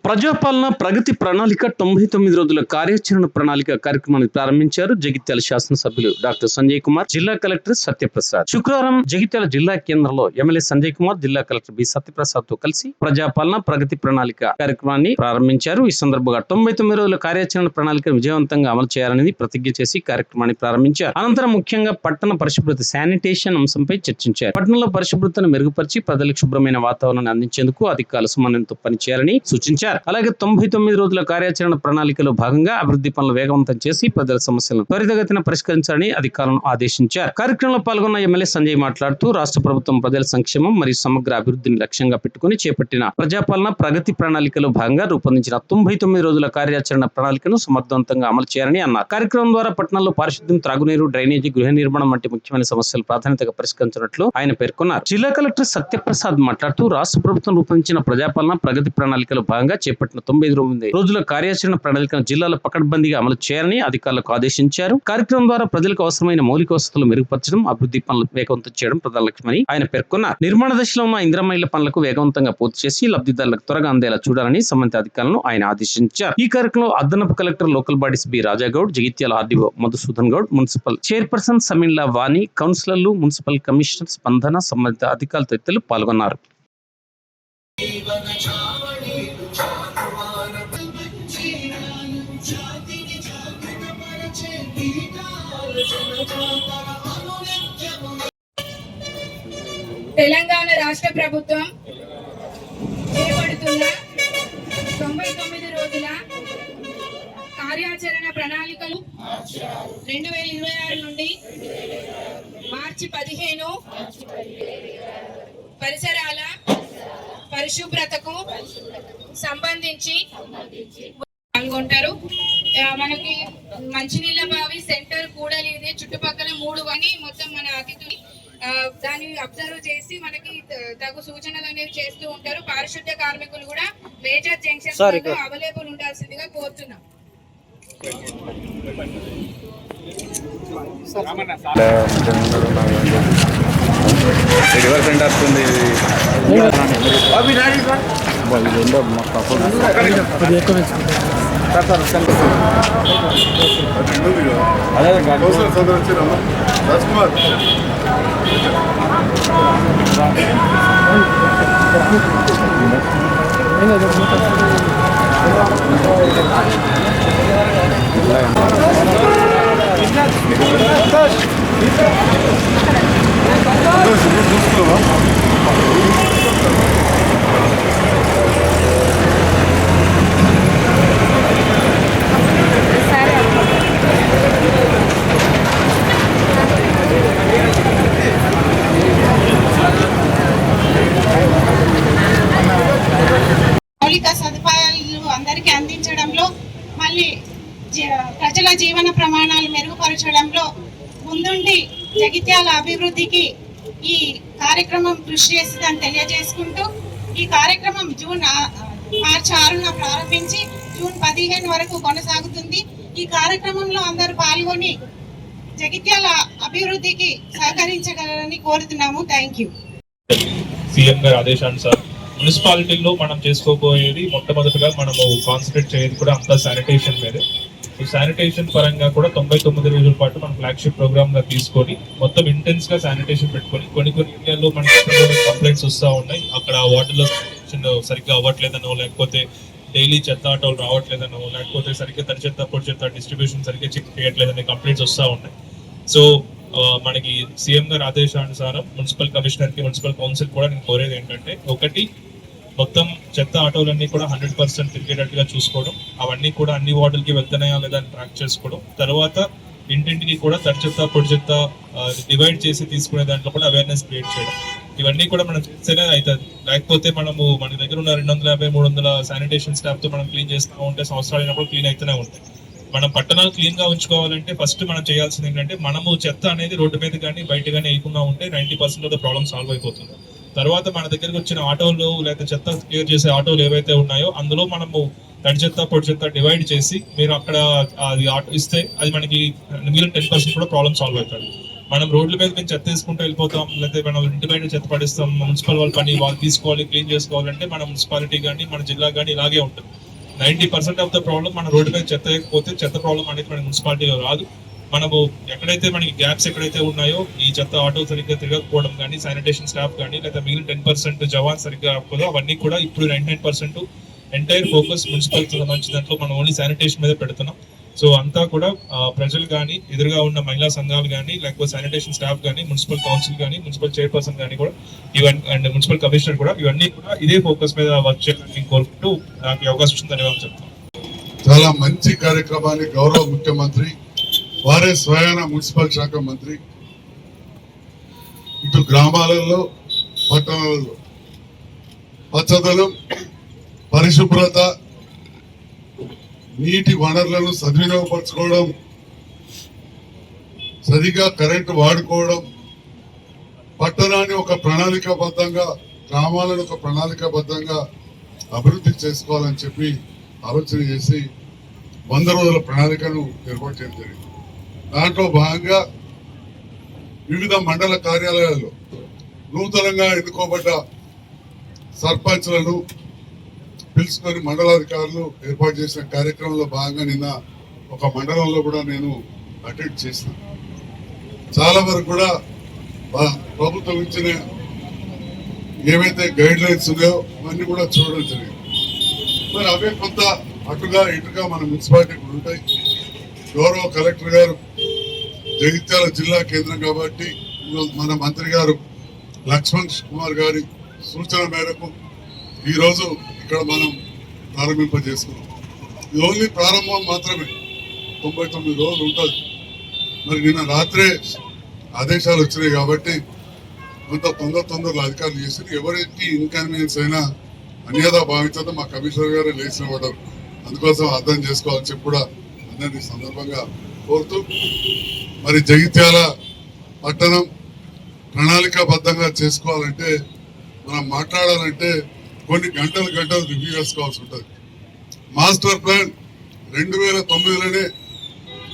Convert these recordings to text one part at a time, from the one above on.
ప్రజాపాలన ప్రగతి ప్రణాళిక 99 రోజుల కార్యాచరణ ప్రణాళిక కార్యక్రమాన్ని ప్రారంభించారు జగిత్యాల శాసనసభ్యులు డాక్టర్ సంజయ్ కుమార్, జిల్లా కలెక్టర్ సత్యప్రసాద్. శుక్రవారం జగిత్యాల జిల్లా కేంద్రంలో ఎమ్మెల్యే సంజయ్ కుమార్, జిల్లా కలెక్టర్ బి సత్యప్రసాద్ తో కలిసి ప్రజాపాలన ప్రగతి ప్రణాళిక కార్యక్రమాన్ని ప్రారంభించారు. ఈ సందర్భంగా 99 రోజుల కార్యాచరణ ప్రణాళిక విజయవంతంగా అమలు చేయాలని ప్రతిజ్ఞ చేసి కార్యక్రమాన్ని ప్రారంభించారు. అనంతరం ముఖ్యంగా పట్టణ పరిశుభ్రత శానిటేషన్ అంశంపై చర్చించారు. పట్టణంలో పరిశుభ్రతను మెరుగుపరిచి ప్రజలకు శుభ్రమైన వాతావరణాన్ని అందించేందుకు అధికారులు సమన్వయంతో పనిచేయాలని సూచించారు. అలాగే 99 రోజుల కార్యాచరణ ప్రణాళికలో భాగంగా అభివృద్ధి పనులు వేగవంతం చేసి ప్రజల సమస్యలను త్వరితగతిన పరిష్కరించాలని అధికారులను ఆదేశించారు. కార్యక్రమంలో పాల్గొన్న ఎమ్మెల్యే సంజయ్ మాట్లాడుతూ రాష్ట్ర ప్రభుత్వం ప్రజల సంక్షేమం మరియు సమగ్ర అభివృద్ధిని లక్ష్యంగా పెట్టుకుని చేపట్టిన ప్రజాపాలన ప్రగతి ప్రణాళికలో భాగంగా రూపొందించిన 99 రోజుల కార్యాచరణ ప్రణాళికను సమర్థవంతంగా అమలు చేయాలని అన్నారు. కార్యక్రమం ద్వారా పట్టణంలో పారిశుద్ధ్యం, త్రాగునీరు, డ్రైనేజీ, గృహ నిర్మాణం వంటి ముఖ్యమైన సమస్యలు ప్రాధాన్యతగా పరిష్కరించినట్లు ఆయన పేర్కొన్నారు. జిల్లా కలెక్టర్ సత్యప్రసాద్ మాట్లాడుతూ రాష్ట్ర ప్రభుత్వం రూపొందించిన ప్రజాపాలన ప్రగతి ప్రణాళికలో భాగంగా చేపట్టిన 99 రోజుల కార్యాచరణ ప్రణాళికను జిల్లాలో పకడ్బందీగా అమలు చేయాలని అధికారులకు ఆదేశించారు. కార్యక్రమం ద్వారా ప్రజలకు అవసరమైన మౌలిక వసతులు మెరుగుపరచడం, అభివృద్ధి పనులు వేగవంతం చేయడం ప్రధాన లక్ష్యమని ఆయన పేర్కొన్నారు. నిర్మాణ దశలో ఉన్న ఇందిరమ్మ ఇళ్ల పనులకు వేగవంతంగా పూర్తి చేసి లబ్ధిదారులకు త్వరగా అందేలా చూడాలని సంబంధిత అధికారులను ఆయన ఆదేశించారు. ఈ కార్యక్రమంలో అదనపు collector local bodies B Rajagoud, Jagtial RDO Madhusudan Goud, municipal chairperson సమీన్లా వాణి, కౌన్సిలర్లు, మున్సిపల్ కమిషనర్ స్పందన, సంబంధిత అధికారుల తదితరులు పాల్గొన్నారు. తెలంగాణ రాష్ట్ర ప్రభుత్వం చేపడుతున్న 99 రోజుల కార్యాచరణ ప్రణాళికలు 2026 నుండి మార్చి 15 పరిసరాల పరిశుభ్రతకు సంబంధించి పాల్గొంటారు. మనకి మంచినీళ్ళ బావి సెంటర్ కూడలిది చుట్టుపక్కల 3 అని మొత్తం మన అతిథులు దాన్ని అబ్జర్వ్ చేసి మనకి తగు సూచనలు అనేవి చేస్తూ ఉంటారు. పారిశుద్ధ్య కార్మికులు కూడా మేజర్ జంక్షన్స్ అవైలబుల్ ఉండాల్సిందిగా కోరుతున్నాం. మౌలిక సదుపాయాలు అందరికీ అందించడంలో, మళ్ళీ ప్రజల జీవన ప్రమాణాలు మెరుగుపరచడంలో ముందుండి జగిత్యాల అభివృద్ధికి ఈ కార్యక్రమం కృషి చేస్తుందని తెలియజేసుకుంటూ, ఈ కార్యక్రమం మార్చి 6న ప్రారంభించి జూన్ 15 వరకు కొనసాగుతుంది. ఈ కార్యక్రమంలో అందరూ పాల్గొని జగిత్యాల అభివృద్ధికి సహకరించగలరని కోరుతున్నాము. Thank you. సీఎం గారి ఆదేశానుసారం మున్సిపాలిటీలో మనం చేసుకోబోయేది మొట్టమొదటిగా మనము కాన్సన్ట్రేట్ చేయేది కూడా అంతా శానిటేషన్ మీదే. ఈ శానిటేషన్ పరంగా కూడా 99 రోజుల పాటు మనం ఫ్లాగ్షిప్ ప్రోగ్రామ్ గా తీసుకొని మొత్తం ఇంటెన్స్ గా శానిటేషన్ పెట్టుకొని కొన్ని ఏరియాలో మనకి కంప్లైంట్స్ వస్తూ ఉన్నాయి. అక్కడ వాటర్లో సరిగ్గా అవ్వట్లేదనో, లేకపోతే డైలీ చెత్త ఆటోలు రావట్లేదనో, లేకపోతే సరిగ్గా తడి చెత్త పొడి చెత్త డిస్ట్రిబ్యూషన్ సరిగ్గా చెక్ చేయట్లేదనే కంప్లైంట్స్ వస్తూ ఉన్నాయి. సో మనకి సీఎం గారి ఆదేశానుసారం మున్సిపల్ కమిషనర్ కి, మున్సిపల్ కౌన్సిల్ కూడా నేను కోరేది ఏంటంటే, ఒకటి మొత్తం చెత్త ఆటోలన్నీ కూడా 100% తిరిగేటట్టుగా చూసుకోవడం, అవన్నీ కూడా అన్ని వార్డులకి వెళ్తున్నాయా లేదా అని ట్రాక్ చేసుకోవడం, తర్వాత ఇంటింటికి కూడా తడి చెత్త పొడి చెత్త డివైడ్ చేసి తీసుకునే దాంట్లో కూడా అవేర్నెస్ క్రియేట్ చేయడం, ఇవన్నీ కూడా మనం చేస్తేనే అవుతుంది. లేకపోతే మనము మన దగ్గర ఉన్న 250-300 శానిటేషన్ స్టాఫ్ తో మనం క్లీన్ చేస్తూ ఉంటే సంవత్సరాలు అయినప్పుడు క్లీన్ అవుతూనే ఉంటాయి. మనం పట్టణాలు క్లీన్ గా ఉంచుకోవాలంటే ఫస్ట్ మనం చేయాల్సింది ఏంటంటే, మనము చెత్త అనేది రోడ్డు మీద కానీ బయట కానీ వేయకుండా ఉంటే 90% ఆఫ్ ద ప్రాబ్లమ్ సాల్వ్ అయిపోతుంది. తర్వాత మన దగ్గరికి వచ్చిన ఆటోలు లేదా చెత్త క్లియర్ చేసే ఆటోలు ఏవైతే ఉన్నాయో అందులో మనము తడి చెత్త పొడి చెత్త డివైడ్ చేసి మీరు అక్కడ అది ఇస్తే అది మనకి మిగిలిన 10% కూడా ప్రాబ్లమ్ సాల్వ్ అవుతుంది. మనం రోడ్ల మీద మేము చెత్త వేసుకుంటూ వెళ్ళిపోతాం, లేకపోతే మనం ఇంటి బయట చెత్త పడిస్తాం, మున్సిపల్ వాళ్ళ పని వాళ్ళు తీసుకోవాలి, క్లీన్ చేసుకోవాలంటే మన మున్సిపాలిటీ కానీ మన జిల్లా కానీ ఇలాగే ఉంటుంది. 90% ఆఫ్ ద ప్రాబ్లం మన రోడ్డు మీద చెత్త వేయకపోతే చెత్త ప్రాబ్లం అనేది మన మున్సిపాలిటీలో రాదు. మనము ఎక్కడైతే మనకి గ్యాప్స్ ఎక్కడైతే ఉన్నాయో, ఈ చెత్త ఆటో సరిగ్గా తిరగకపోవడం కానీ, శానిటేషన్ స్టాఫ్ కానీ, లేదా మిగిలిన 10% జవాన్ సరిగ్గా రాకపోతే అవన్నీ కూడా ఇప్పుడు 99% ఎంటైర్ ఫోకస్ మున్సిపల్ సంబంధించిన దాంట్లో మనం ఓన్లీ శానిటేషన్ మీద పెడుతున్నాం. సో అంతా కూడా ప్రజలు కానీ, ఎదురుగా ఉన్న మహిళా సంఘాలు కానీ, లేకపోతే శానిటేషన్ స్టాఫ్ కానీ, మున్సిపల్ కౌన్సిల్ కానీ, మున్సిపల్ చైర్పర్సన్ కానీ కూడా ఇవన్నీ అండ్ మున్సిపల్ కమిషనర్ కూడా ఇవన్నీ కూడా ఇదే ఫోకస్ మీద వర్క్ చేయాలని కోరుకుంటూ నాకు ఈ అవకాశం వచ్చింది ధన్యవాదాలు చెప్తాను. చాలా మంచి కార్యక్రమాన్ని గౌరవ ముఖ్యమంత్రి వారే స్వయాన మున్సిపల్ శాఖ మంత్రి ఇటు గ్రామాలలో పట్టణాలలో పచ్చదనం, పరిశుభ్రత, నీటి వనరులను సద్వినియోగపరచుకోవడం, సరిగా కరెంటు వాడుకోవడం, పట్టణాన్ని ఒక ప్రణాళికాబద్ధంగా, గ్రామాలను ఒక ప్రణాళికాబద్ధంగా అభివృద్ధి చేసుకోవాలని చెప్పి ఆలోచన చేసి 100 రోజుల ప్రణాళికను ఏర్పాటు చేయడం జరిగింది. దాంట్లో భాగంగా వివిధ మండల కార్యాలయాల్లో నూతనంగా ఎన్నుకోబడ్డ సర్పంచ్లను పిలుచుకొని మండలాధికారులు ఏర్పాటు చేసిన కార్యక్రమంలో భాగంగా నిన్న ఒక మండలంలో కూడా నేను అటెండ్ చేసిన. చాలా వరకు కూడా ప్రభుత్వం ఇచ్చిన ఏవైతే గైడ్ లైన్స్ ఉన్నాయో అవన్నీ కూడా చూడడం జరిగింది. మరి అవే కొంత అటుగా ఇటుగా మన మున్సిపాలిటీ కూడా ఉంటాయి. గౌరవ కలెక్టర్ గారు జగిత్యాల జిల్లా కేంద్రం కాబట్టి మన మంత్రి గారు లక్ష్మణ్ కుమార్ గారి సూచన మేరకు ఈరోజు ఇక్కడ మనం ప్రారంభింపజేసుకున్నాం. ఇది ఓన్లీ ప్రారంభం మాత్రమే, 99 రోజులు ఉంటుంది. మరి నిన్న రాత్రే ఆదేశాలు వచ్చినాయి కాబట్టి కొంత తొందరలో అధికారులు చేసి ఎవరికి ఇన్కన్వీనియన్స్ అయినా అన్యదా భావించదో మా కమిషనర్ గారే లేచిన పడ్డారు. అందుకోసం అర్థం చేసుకోవాలని చెప్పి కూడా అందరినీ సందర్భంగా కోరుతూ, మరి జగిత్యాల పట్టణం ప్రణాళికాబద్ధంగా చేసుకోవాలంటే, మనం మాట్లాడాలంటే కొన్ని గంటలు రివ్యూ చేసుకోవాల్సి ఉంటుంది. మాస్టర్ ప్లాన్ 2009లోనే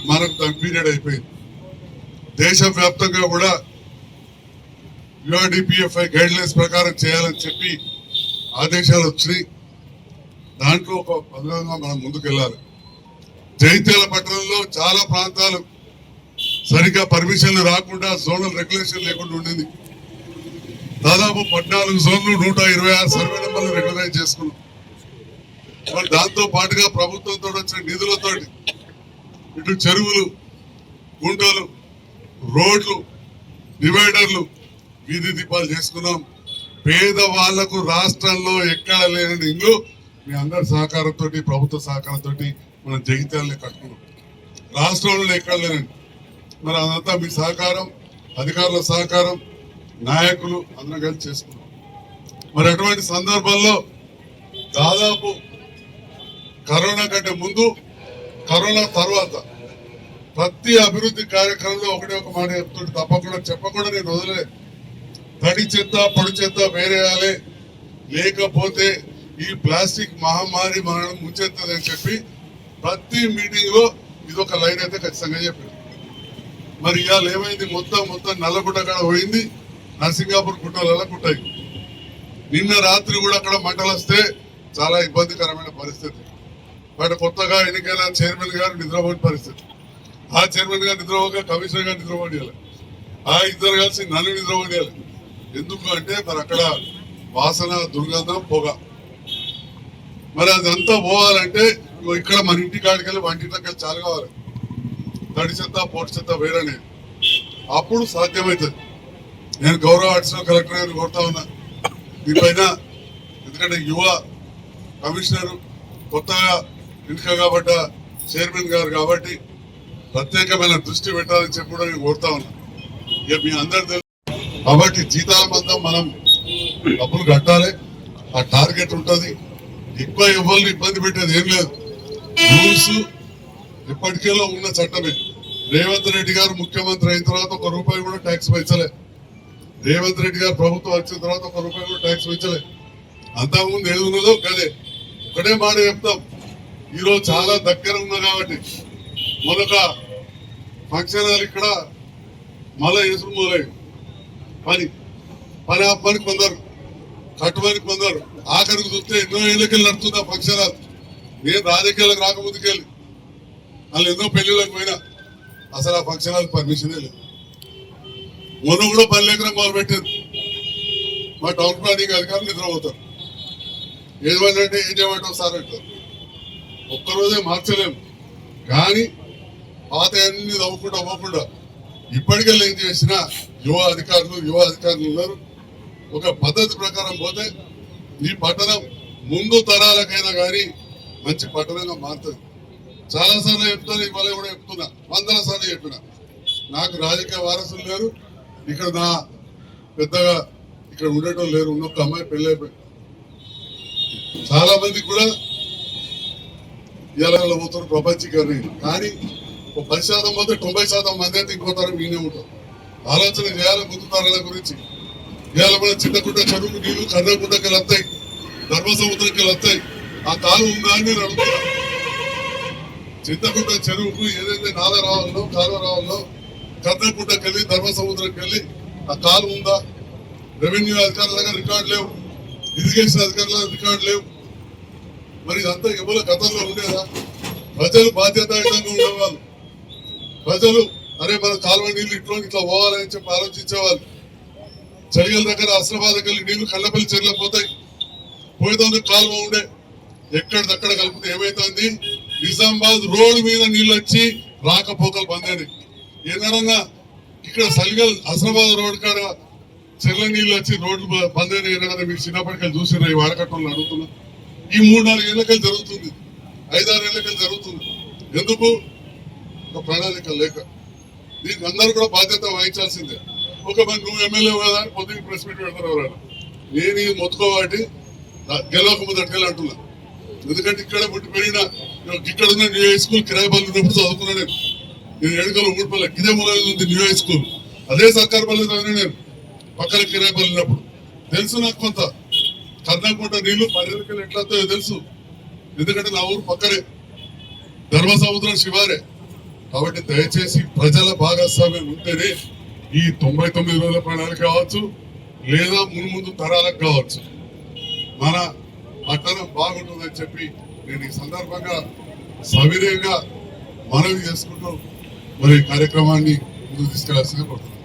మనకు దాని పీరియడ్ అయిపోయింది. దేశవ్యాప్తంగా కూడా UNDPFI గైడ్ లైన్స్ ప్రకారం చేయాలని చెప్పి ఆదేశాలు వచ్చినాయి. దాంట్లో ఒక పథకంగా మనం ముందుకెళ్ళాలి. జగిత్యాల పట్టణంలో చాలా ప్రాంతాలు సరిగ్గా పర్మిషన్లు రాకుండా జోనల్ రెగ్యులేషన్ లేకుండా ఉండింది. దాదాపు 14 జోన్లు 126 సర్వే నెంబర్లు రెగ్యులరైజ్ చేసుకున్నాం. మరి దాంతో పాటుగా ప్రభుత్వంతో వచ్చిన నిధులతో ఇటు చెరువులు, గుంటలు, రోడ్లు, డివైడర్లు, వీధి దీపాలు చేసుకున్నాం. పేదవాళ్లకు రాష్ట్రంలో ఎక్కడ లేని ఇల్లు మీ అందరి సహకారంతో, ప్రభుత్వ సహకారంతో మనం జగిత్యాలని కట్టుకున్నాం. రాష్ట్రంలో ఎక్కడ లేనండి. మరి అదంతా మీ సహకారం, అధికారుల సహకారం, నాయకులు అందరం కలిసి చేసుకున్నాం. మరి అటువంటి సందర్భంలో దాదాపు కరోనా కంటే ముందు, కరోనా తర్వాత ప్రతి అభివృద్ధి కార్యక్రమంలో ఒకటే ఒక మాట చెప్తుంటే చెప్పకుండా నేను వదిలే. తడి చెత్త, పొడి చెత్త వేరేయాలి, లేకపోతే ఈ ప్లాస్టిక్ మహమ్మారి మనం ముంచెత్తదని చెప్పి ప్రతి మీటింగ్ లో ఇదొక లైన్ అయితే ఖచ్చితంగా చెప్పింది. మరి ఇవాళ ఏమైంది, మొత్తం నల్లగుట్ట కాడ పోయింది, నరసింగాపూర్ గుట్టలలో గుట్టాయి. నిన్న రాత్రి కూడా అక్కడ మంటలు వస్తే చాలా ఇబ్బందికరమైన పరిస్థితి. బట్ కొత్తగా ఎన్నికైన చైర్మన్ గారు నిద్రపోని పరిస్థితి. ఆ చైర్మన్ గారు నిద్రపోక కమిషనర్ గారు నిద్రపోయాలి, ఆ ఇద్దరు కలిసి నన్ను నిద్రపోయాలి. ఎందుకు అంటే మరి అక్కడ వాసన, దుర్గంధం, పొగ. మరి అదంతా పోవాలంటే ఇక్కడ మన ఇంటి కాడికెళ్ళి వంటింట్లోకి చాలా కావాలి. తడి చెత్త, పొడి చెత్త వేరనే అప్పుడు సాధ్యమవుతుంది. నేను గౌరవ అడిషనల్ కలెక్టర్ గారిని కోరుతా ఉన్నా దీనిపైన. ఎందుకంటే యువ కమిషనర్, కొత్తగా ఎన్నిక కాబట్ట చైర్మన్ గారు కాబట్టి ప్రత్యేకమైన దృష్టి పెట్టాలని చెప్పి కూడా నేను కోరుతా ఉన్నా. ఇక మీ అందరు తెలుసు కాబట్టి జీతాల మందం మనం డబ్బులు కట్టాలి, ఆ టార్గెట్ ఉంటుంది. ఎక్కువ ఎవరిని ఇబ్బంది పెట్టేది ఏం లేదు. రూల్స్ ఇప్పటికేలో ఉన్న చట్టమే. రేవంత్ రెడ్డి గారు ముఖ్యమంత్రి అయిన తర్వాత 1 రూపాయి కూడా ట్యాక్స్ పెంచలే. రేవంత్ రెడ్డి గారు ప్రభుత్వం వచ్చిన తర్వాత 1 రూపాయి కూడా ట్యాక్స్ పెంచలే. అంతకుముందు ఏది ఉన్నదో కదే ఒకటే మాట చెప్తాం. ఈరోజు చాలా దగ్గర ఉన్నా కాబట్టి మొదట ఫంక్షన్ హాల్ ఇక్కడ మళ్ళా వేసుడు మొదలయ్యి పని పని ఆపని కొందరు కట్టుబడి కొందరు ఆఖరికి చూస్తే ఎన్నో ఏళ్ళకెళ్ళి నడుతుంది ఆ ఫంక్షన్ హాల్. నేను రాజకీయాలకు రాకముందుకెళ్ళి వాళ్ళు ఎన్నో పెళ్లిళ్ళకి పోయినా అసలు ఆ ఫంక్షన్ హాల్ పర్మిషనే లేదు. మొన్న కూడా పని లేకుండా మొదలు పెట్టారు. మా టౌన్ ప్లానింగ్ అధికారులు నిద్రపోతారు. ఏమంటే ఏం చేయమంటాం సార్ అంటారు. ఒక్కరోజే మార్చలేము కానీ పాత అన్ని అవ్వకుండా ఇప్పటికెళ్ళి ఏం చేసినా యువ అధికారులు ఉన్నారు. ఒక పద్ధతి ప్రకారం పోతే ఈ పట్టణం ముందు తరాలకైనా కానీ మంచి పట్టణంగా మారుతుంది. చాలా సార్లు చెప్తాను, ఇవాళ కూడా చెప్తున్నా, 100 సార్లు చెప్పిన. నాకు రాజకీయ వారసులు లేరు ఇక్కడ, నా పెద్దగా ఇక్కడ ఉండటం లేరు. ఉన్నొక్క అమ్మాయి పెళ్ళి అయిపోయి చాలా మందికి కూడా ఇలా పోతారు ప్రపంచీకరణ. కానీ ఒక 10% పోతే 90% మంది అయితే ఇంకో తరం మీనే ఉంటారు. ఆలోచన చేయాలి ముందు తరాల గురించి. ఇవాళ మన చింతకుంట చెరువుకు నీళ్లు కర్రకుంటకి వస్తాయి, ధర్మసముద్రంకి వస్తాయి. ఆ కాలు ఉందా అని నేను అడుగుతున్నా. చింతకుంట చెరువుకు ఏదైతే నాల రావాలో కాలువ రావాలో కర్రకుంటకి వెళ్ళి ధర్మసముద్రంకి వెళ్ళి ఆ కాలు ఉందా? రెవెన్యూ అధికారుల దగ్గర రికార్డు లేవు, ఇరిగేషన్ అధికారుల రికార్డు లేవు. మరి ఇదంతా ఎవరు గతంలో ఉండేదా? ప్రజలు బాధ్యతాయుతంగా ఉండేవాళ్ళు. ప్రజలు అరే మన కాలువ నీళ్ళు ఇట్లా పోవాలని చెప్పి ఆలోచించేవాళ్ళు. చలిగల దగ్గర అస్లాబాద్ వెళ్ళి నీళ్లు కళ్ళపల్లి చెరువులో పోతాయి. పోయేందుకు కాలువ ఉండే, ఎక్కడిదక్కడ కలిపితే ఏమైతుంది? నిజామాబాద్ రోడ్డు మీద నీళ్ళు వచ్చి రాకపోకలు బందని. ఏదన్నా ఇక్కడ సలిగల్ అస్లాబాద్ రోడ్ కాడ చెర్ల నీళ్ళు వచ్చి రోడ్లు బందని ఏదైనా మీరు చిన్నప్పటికెళ్ళి చూసినా ఈ వాడకట్టంలో అడుగుతున్నా. ఈ 3-4 ఏళ్ళకెళ్ళి జరుగుతుంది, 5-6 ఏళ్ళకెళ్ళి జరుగుతుంది. ఎందుకు? ఒక ప్రణాళిక లేక. దీనికి అందరూ కూడా బాధ్యత వహించాల్సిందే. ఒక మరి నువ్వు ఎమ్మెల్యే కదా పొద్దుకి ప్రెస్ మీట్ పెడతారు ఎవరైనా. నేను ఇది మొత్తుకోవాటి గెలవక ముందటికెళ్ళి అంటున్నా. ఎందుకంటే ఇక్కడ పుట్టి పెరిగిన ఇక్కడ ఉన్న న్యూ హై స్కూల్ కిరాయి పనులు ఉన్నప్పుడు చదువుకున్నా నేను. ఎడుకలు ఊడిపల్లి ఇదే మూలలో ఉంది న్యూ హై స్కూల్. అదే సర్కార్ పనులు చదివినా నేను. పక్కన కిరాయి పనులు ఉన్నప్పుడు తెలుసు నాకు కొంత. కర్ణాకుంట నీళ్లు 10 ఏళ్ళకెళ్ళి ఎట్లా వస్తాయో తెలుసు. ఎందుకంటే నా ఊరు పక్కనే, ధర్మసముద్రం శివారే. కాబట్టి దయచేసి ప్రజల భాగస్వామ్యం ఉంటేనే ఈ 99 రోజుల ప్రణాళిక కావచ్చు, లేదా ముందు తరాలకు కావచ్చు, మన పట్టణం బాగుంటుందని చెప్పి నేను ఈ సందర్భంగా సవినయంగా మనవి చేసుకుంటూ మరి కార్యక్రమాన్ని ముందుకు తీసుకెళ్లాల్సిందిగా కోరుతున్నాను.